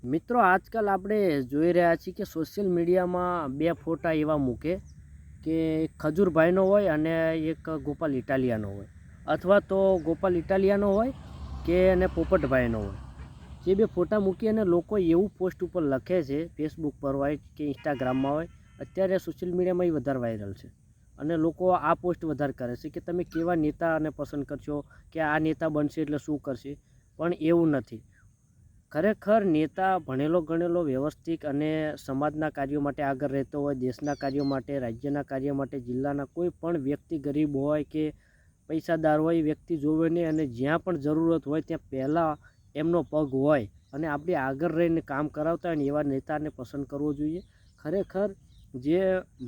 મિત્રો આજકાલ આપણે જોઈ રહ્યા છીએ કે સોશિયલ મીડિયામાં બે ફોટા એવા મૂકે કે ખજૂરભાઈનો હોય અને એક ગોપાલ ઇટાલિયાનો હોય, અથવા તો ગોપાલ ઇટાલિયાનો હોય કે અને પોપટભાઈનો હોય. જે બે ફોટા મૂકી અને લોકો એવું પોસ્ટ ઉપર લખે છે, ફેસબુક પર હોય કે ઇન્સ્ટાગ્રામમાં હોય. અત્યારે સોશિયલ મીડિયામાં એ વધારે વાયરલ છે અને લોકો આ પોસ્ટ વધારે કરે છે કે તમે કેવા નેતાને પસંદ કરશો, કે આ નેતા બનશે એટલે શું કરશે. પણ એવું નથી. ખરેખર નેતા ભણેલો ગણેલો વ્યવસ્થિત અને સમાજના કાર્યો માટે આગળ રહેતો હોય, દેશના કાર્યો માટે, રાજ્યના કાર્ય માટે, જિલ્લાના કોઈ પણ વ્યક્તિ ગરીબ હોય કે પૈસાદાર હોય એ વ્યક્તિ જોવે નહીં, અને જ્યાં પણ જરૂરત હોય ત્યાં પહેલાં એમનો પગ હોય અને આપણે આગળ રહીને કામ કરાવતા હોય ને એવા નેતાને પસંદ કરવો જોઈએ. ખરેખર જે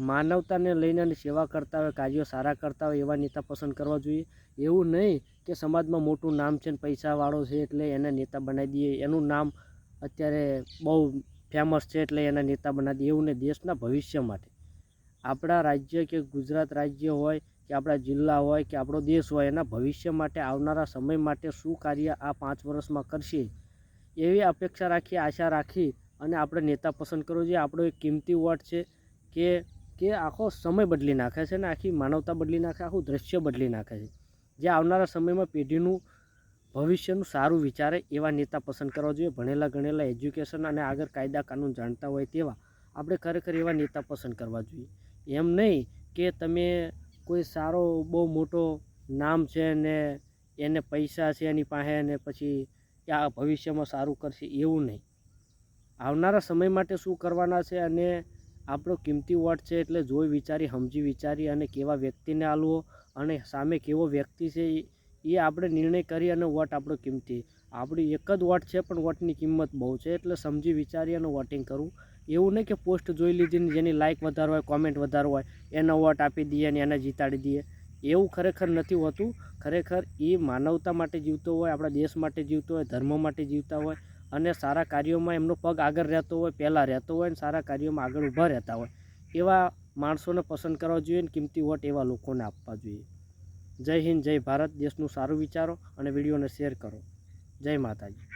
માનવતાને લઈને અને સેવા કરતા હોય, કાર્યો સારા કરતા હોય એવા નેતા પસંદ કરવા જોઈએ. એવું નહીં કે સમાજમાં મોટું નામ છે ને પૈસાવાળો છે એટલે એને નેતા બનાવી દઈએ, એનું નામ અત્યારે બહુ ફેમસ છે એટલે એના નેતા બનાવી દઈએ. એવું નહીં. દેશના ભવિષ્ય માટે, આપણા રાજ્ય કે ગુજરાત રાજ્ય હોય કે આપણા જિલ્લા હોય કે આપણો દેશ હોય, એના ભવિષ્ય માટે, આવનારા સમય માટે શું કાર્ય આ 5 વર્ષમાં કરશે એવી અપેક્ષા રાખી, આશા રાખી અને આપણે નેતા પસંદ કરવો જોઈએ. આપણો એક કિંમતી વોટ છે કે આખો સમય બદલી નાખે છે ને આખી માનવતા બદલી નાખે, આખું દ્રશ્ય બદલી નાખે છે. જે આવનારા સમયમાં પેઢીનું ભવિષ્યનું સારું વિચારે એવા નેતા પસંદ કરવા જોઈએ. ભણેલા ગણેલા, એજ્યુકેશન અને આગળ કાયદા કાનૂન જાણતા હોય તેવા આપણે ખરેખર એવા નેતા પસંદ કરવા જોઈએ. એમ નહીં કે તમે કોઈ સારો બહુ મોટો નામ છે ને એને પૈસા છે એની પાસે ને પછી આ ભવિષ્યમાં સારું કરશે, એવું નહીં. આવનારા સમય માટે શું કરવાના છે અને આપણો કિંમતી વોટ છે એટલે જોઈ વિચારી, સમજી વિચારી અને કેવા વ્યક્તિને આલવો અને સામે કેવો વ્યક્તિ છે એ આપણે નિર્ણય કરી અને વોટ આપણો કિંમતી. આપણી એક જ વોટ છે પણ વોટની કિંમત બહુ છે એટલે સમજી વિચારી અને વોટિંગ કરવું. એવું નહીં કે પોસ્ટ જોઈ લીધી ને જેની લાઇક વધારે હોય, કોમેન્ટ વધારે હોય એનો વોટ આપી દઈએ અને એને જીતાડી દઈએ. એવું ખરેખર નથી હોતું. ખરેખર એ માનવતા માટે જીવતો હોય, આપણા દેશ માટે જીવતો હોય, ધર્મ માટે જીવતા હોય અને સારા કાર્યોમાં એમનો પગ આગળ રહેતો હોય, પહેલાં રહેતો હોય અને સારા કાર્યોમાં આગળ ઊભા રહેતા હોય એવા માણસોને પસંદ કરવા જોઈએ અને કિંમતી વોટ એવા લોકોને આપવા જોઈએ. જય હિન્દ, જય ભારત. દેશનું સારું વિચારો અને વિડીયોને શેર કરો. જય માતાજી.